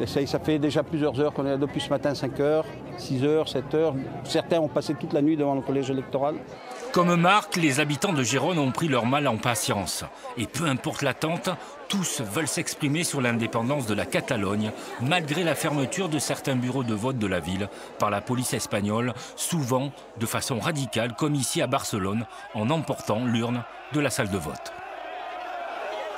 Ça fait déjà plusieurs heures qu'on est là depuis ce matin, 5 heures, 6 heures, 7 heures. Certains ont passé toute la nuit devant le collège électoral. Comme Marc, les habitants de Gérone ont pris leur mal en patience. Et peu importe l'attente, tous veulent s'exprimer sur l'indépendance de la Catalogne, malgré la fermeture de certains bureaux de vote de la ville par la police espagnole, souvent de façon radicale, comme ici à Barcelone, en emportant l'urne de la salle de vote.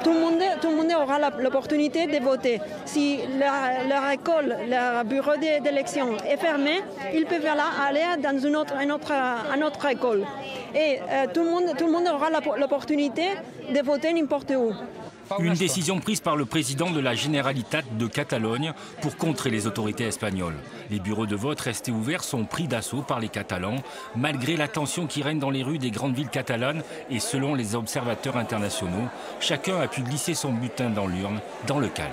Tout le monde aura l'opportunité de voter. Si leur école, leur bureau d'élection est fermé, ils peuvent aller dans une autre école. Et tout le monde aura l'opportunité de voter n'importe où. Une décision prise par le président de la Generalitat de Catalogne pour contrer les autorités espagnoles. Les bureaux de vote restés ouverts sont pris d'assaut par les Catalans, malgré la tension qui règne dans les rues des grandes villes catalanes et selon les observateurs internationaux, chacun a pu glisser son bulletin dans l'urne, dans le calme.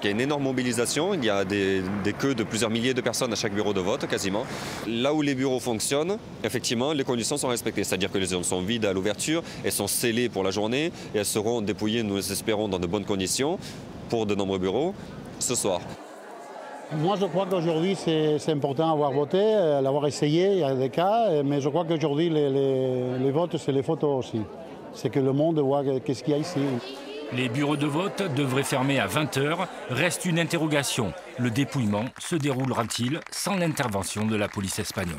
Il y a une énorme mobilisation, il y a des queues de plusieurs milliers de personnes à chaque bureau de vote quasiment. Là où les bureaux fonctionnent, effectivement, les conditions sont respectées. C'est-à-dire que les urnes sont vides à l'ouverture, elles sont scellées pour la journée et elles seront dépouillées, nous espérons, dans de bonnes conditions pour de nombreux bureaux ce soir. Moi, je crois qu'aujourd'hui, c'est important d'avoir voté, l'avoir essayé, il y a des cas, mais je crois qu'aujourd'hui, les votes, c'est les photos aussi. C'est que le monde voit qu'est-ce qu'il y a ici. Les bureaux de vote devraient fermer à 20 h. Reste une interrogation. Le dépouillement se déroulera-t-il sans l'intervention de la police espagnole ?